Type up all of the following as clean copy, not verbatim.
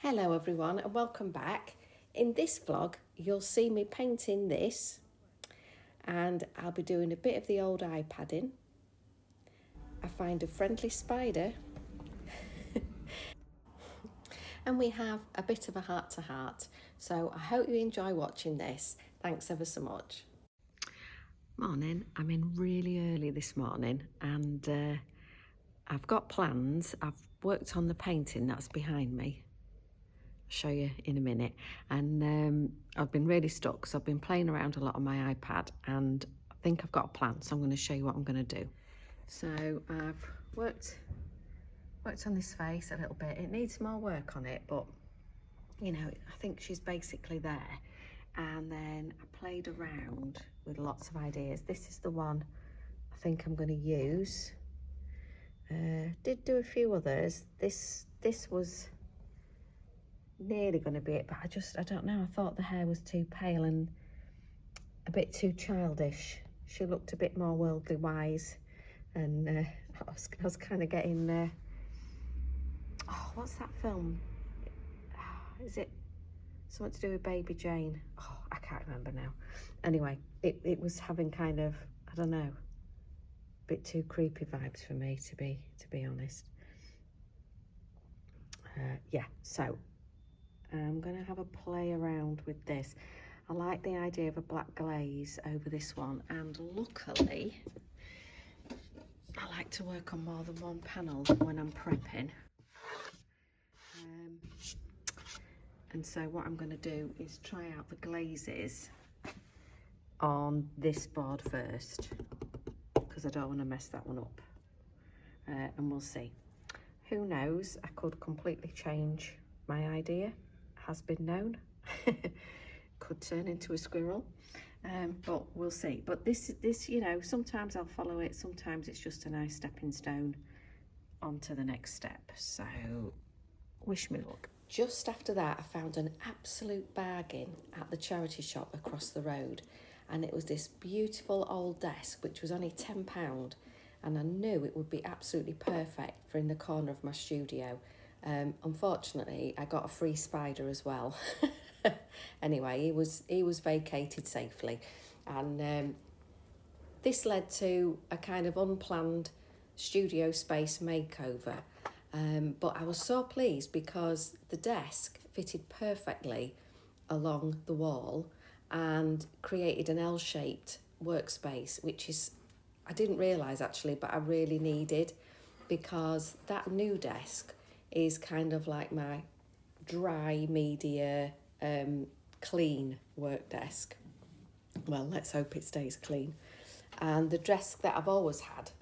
Hello everyone and welcome back. In this vlog you'll see me painting this, and I'll be doing a bit of the old iPadding. I find a friendly spider and we have a bit of a heart to heart. So I hope you enjoy watching this. Thanks ever so much. Morning, I'm in really early this morning and I've got plans. I've worked on the painting that's behind me. Show you in a minute, and I've been really stuck, so I've been playing around a lot on my iPad and I think I've got a plan, so I'm going to show you what I'm going to do. So I've worked on this face a little bit. It needs more work on it, but you know, I think she's basically there. And then I played around with lots of ideas. This is the one I think I'm going to use. Did do a few others. This was nearly going to be it, but I don't know, I thought the hair was too pale and a bit too childish. She looked a bit more worldly wise, and I was kind of getting oh, what's that film, is it something to do with Baby Jane? Oh, I can't remember now. Anyway, it was having kind of, I don't know, a bit too creepy vibes for me, to be honest. Yeah, so I'm going to have a play around with this. I like the idea of a black glaze over this one, and luckily I like to work on more than one panel when I'm prepping. And so what I'm going to do is try out the glazes on this board first, because I don't want to mess that one up, and we'll see. Who knows, I could completely change my idea. Has been known. Could turn into a squirrel, but we'll see. But this, you know, sometimes I'll follow it, sometimes it's just a nice stepping stone onto the next step. So wish me luck. Just after that, I found an absolute bargain at the charity shop across the road, and it was this beautiful old desk which was only £10, and I knew it would be absolutely perfect for in the corner of my studio. Unfortunately, I got a free spider as well. Anyway, he was vacated safely, and this led to a kind of unplanned studio space makeover. But I was so pleased because the desk fitted perfectly along the wall and created an L-shaped workspace, which is, I didn't realise actually, but I really needed, because that new desk is kind of like my dry media clean work desk. Well, let's hope it stays clean. And the desk that I've always had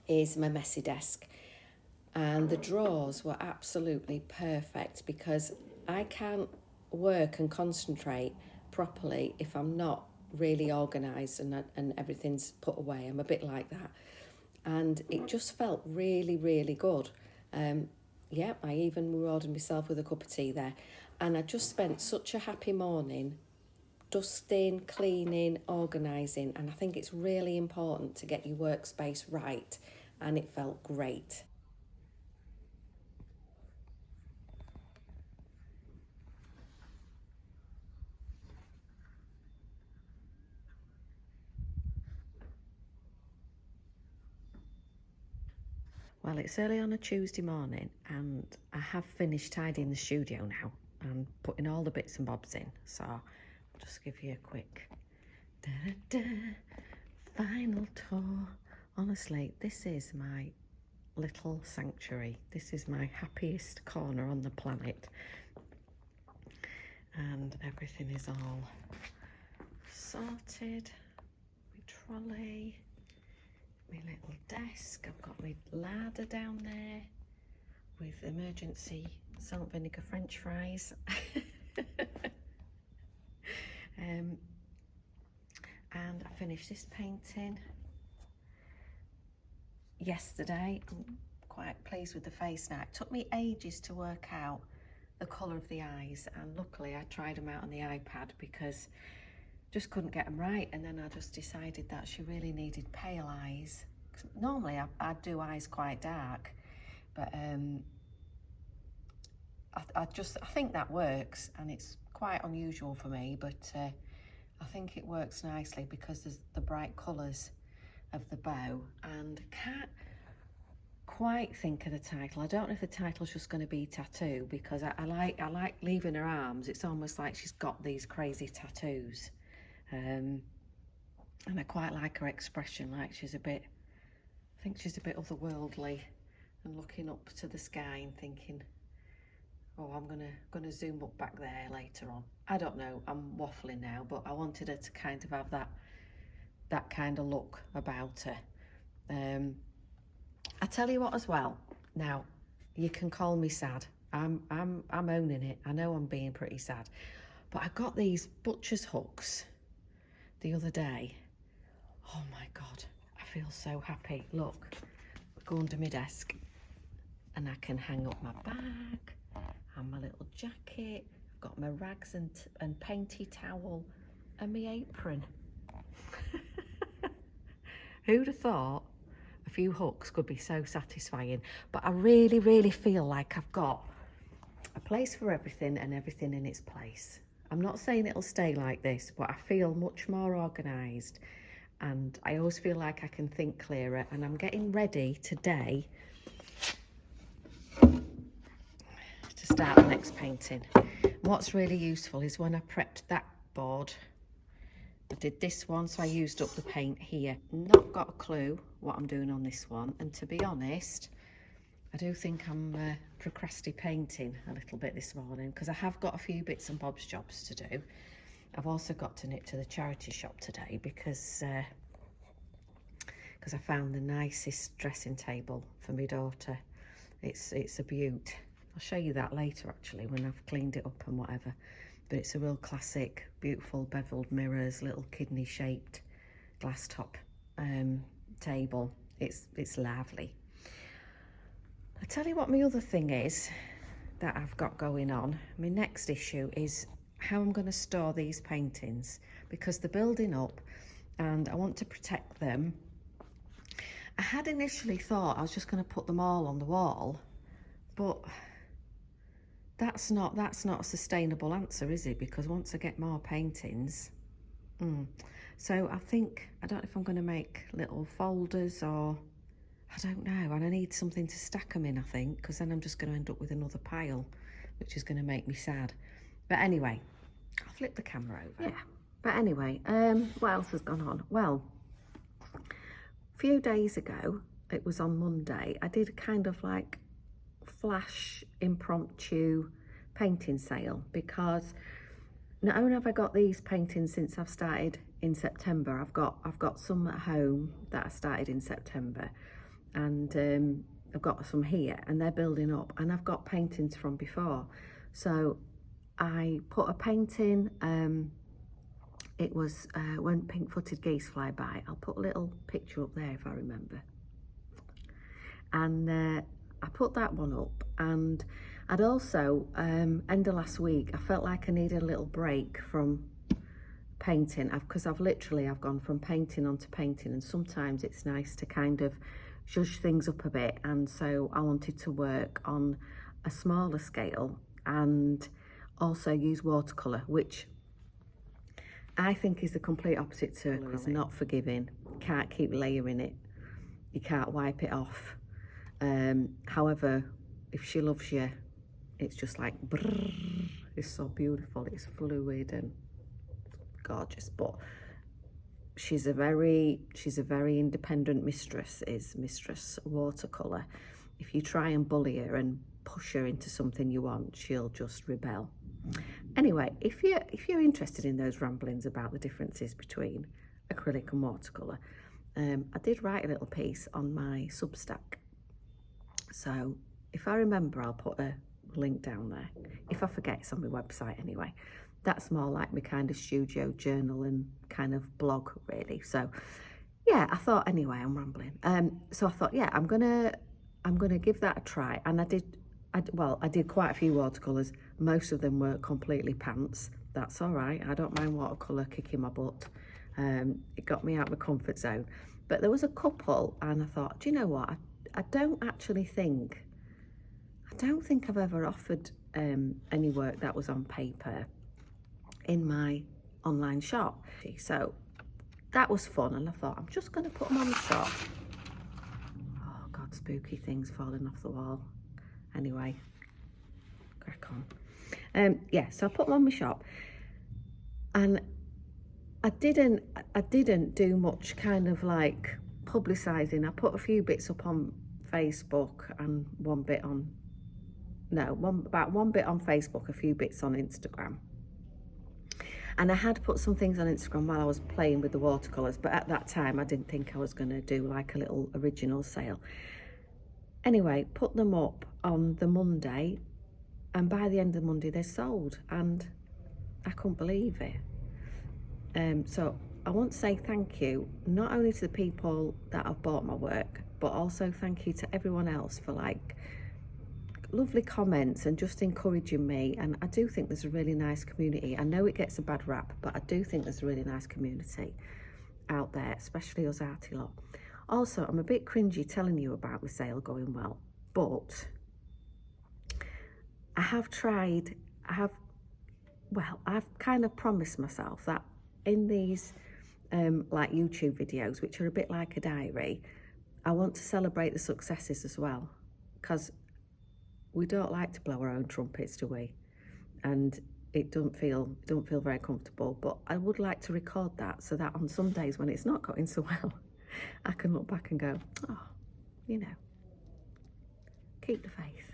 is my messy desk, and the drawers were absolutely perfect, because I can't work and concentrate properly if I'm not really organised and everything's put away. I'm a bit like that, and it just felt really, really good. Yeah, I even rewarded myself with a cup of tea there, and I just spent such a happy morning dusting, cleaning, organising, and I think it's really important to get your workspace right, and it felt great. Well, it's early on a Tuesday morning and I have finished tidying the studio now and putting all the bits and bobs in. So I'll just give you a quick final tour. Honestly, this is my little sanctuary. This is my happiest corner on the planet. And everything is all sorted. My trolley, my little desk. I've got my ladder down there with emergency salt vinegar French fries. And I finished this painting yesterday. I'm quite pleased with the face now. It took me ages to work out the colour of the eyes, and luckily I tried them out on the iPad because just couldn't get them right, and then I just decided that she really needed pale eyes. Normally I do eyes quite dark, but I think that works, and it's quite unusual for me, but I think it works nicely because there's the bright colours of the bow, and I can't quite think of the title. I don't know if the title's just going to be tattoo, because I like leaving her arms. It's almost like she's got these crazy tattoos, and I quite like her expression, like she's a bit, I think she's a bit otherworldly and looking up to the sky and thinking, oh, I'm gonna zoom up back there later on. I don't know, I'm waffling now, but I wanted her to kind of have that kind of look about her. I tell you what as well, now you can call me sad. I'm owning it. I know I'm being pretty sad, but I got these butcher's hooks the other day. Oh my God, I feel so happy. Look, go under my desk and I can hang up my bag and my little jacket. I've got my rags and painty towel and my apron. Who'd have thought a few hooks could be so satisfying? But I really, really feel like I've got a place for everything and everything in its place. I'm not saying it'll stay like this, but I feel much more organised, and I always feel like I can think clearer, and I'm getting ready today to start the next painting. What's really useful is when I prepped that board, I did this one, so I used up the paint here. Not got a clue what I'm doing on this one, and to be honest, I do think I'm procrastinating a little bit this morning, because I have got a few bits and bobs jobs to do. I've also got to nip to the charity shop today because I found the nicest dressing table for my daughter. It's a beaut. I'll show you that later actually, when I've cleaned it up and whatever. But it's a real classic, beautiful beveled mirrors, little kidney shaped glass top table. It's lovely. I tell you what my other thing is that I've got going on. My next issue is how I'm going to store these paintings, because they're building up and I want to protect them. I had initially thought I was just going to put them all on the wall, but that's not a sustainable answer, is it? Because once I get more paintings, so I think, I don't know if I'm going to make little folders, or I don't know, and I need something to stack them in, I think, because then I'm just going to end up with another pile, which is going to make me sad. But anyway, I'll flip the camera over. Yeah, but anyway, what else has gone on? Well, a few days ago, it was on Monday, I did a kind of like flash impromptu painting sale, because not only have I got these paintings since I've started in September, I've got some at home that I started in September, and I've got some here and they're building up, and I've got paintings from before. So I put a painting, it was When Pink-Footed Geese Fly By. I'll put a little picture up there if I remember. And I put that one up, and I'd also, end of last week, I felt like I needed a little break from painting, because I've gone from painting onto painting, and sometimes it's nice to kind of zhuzh things up a bit, and so I wanted to work on a smaller scale and also use watercolour, which I think is the complete opposite to acrylic. It's not forgiving, can't keep layering it, you can't wipe it off. However, if she loves you, it's just like brrr, it's so beautiful, it's fluid and gorgeous. But she's a very independent mistress, is Mistress Watercolour. If you try and bully her and push her into something you want, she'll just rebel. Anyway, if you're interested in those ramblings about the differences between acrylic and watercolour, I did write a little piece on my Substack. So if I remember, I'll put a link down there. If I forget, it's on my website anyway. That's more like my kind of studio journal and kind of blog, really. So yeah, I thought, anyway, I'm rambling. So I thought, yeah, I'm gonna give that a try. And I did quite a few watercolours. Most of them were completely pants. That's all right. I don't mind watercolour kicking my butt. It got me out of my comfort zone. But there was a couple, and I thought, do you know what? I don't think I've ever offered any work that was on paper in my online shop. So that was fun, and I thought I'm just going to put them on the shop. Oh God, spooky things falling off the wall. Anyway, crack on. Yeah, so I put them on my shop, and I didn't do much kind of like publicising. I put a few bits up on Facebook and one bit on Facebook, a few bits on Instagram. And I had put some things on Instagram while I was playing with the watercolours, but at that time I didn't think I was going to do like a little original sale. Anyway, put them up on the Monday, and by the end of the Monday they're sold, and I couldn't believe it. So I want to say thank you, not only to the people that have bought my work, but also thank you to everyone else for like lovely comments and just encouraging me. And I do think there's a really nice community. I know it gets a bad rap, but I do think there's a really nice community out there, especially us Arty lot. Also, I'm a bit cringy telling you about the sale going well, but I've kind of promised myself that in these like YouTube videos, which are a bit like a diary, I want to celebrate the successes as well, because we don't like to blow our own trumpets, do we? And it don't feel very comfortable, but I would like to record that so that on some days when it's not going so well, I can look back and go, oh, you know, keep the faith.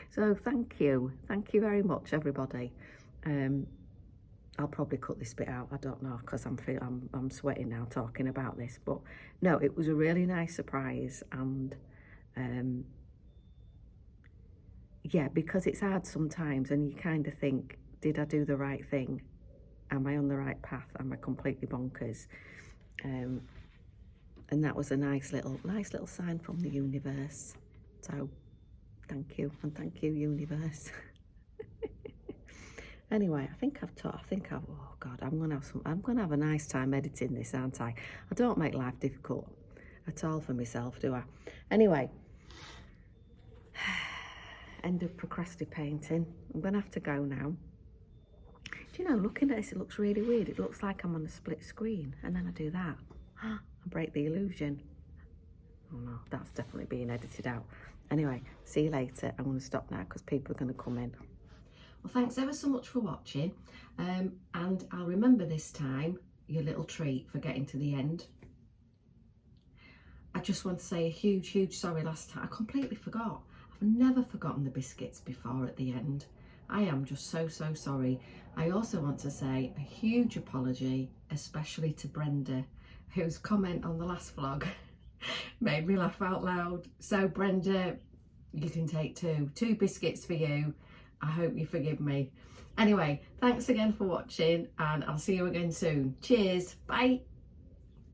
So thank you very much, everybody. I'll probably cut this bit out, I don't know, because I'm sweating now talking about this, but no, it was a really nice surprise. And yeah, because it's hard sometimes, and you kind of think, did I do the right thing? Am I on the right path? Am I completely bonkers? And that was a nice little sign from the universe. So thank you, and thank you, universe. Anyway, oh God, I'm gonna have a nice time editing this, aren't I? I don't make life difficult at all for myself, do I? Anyway, end of procrastinating. I'm gonna have to go now. Do you know, looking at this, it looks really weird. It looks like I'm on a split screen, and then I do that. I break the illusion. Oh no, that's definitely being edited out. Anyway, see you later. I'm going to stop now because people are going to come in. Well, thanks ever so much for watching. And I'll remember this time your little treat for getting to the end. I just want to say a huge sorry last time. I completely forgot. I've never forgotten the biscuits before at the end. I am just so sorry. I also want to say a huge apology, especially to Brenda, whose comment on the last vlog made me laugh out loud. So Brenda, you can take two biscuits for you. I hope you forgive me. Anyway, thanks again for watching, and I'll see you again soon. Cheers, bye.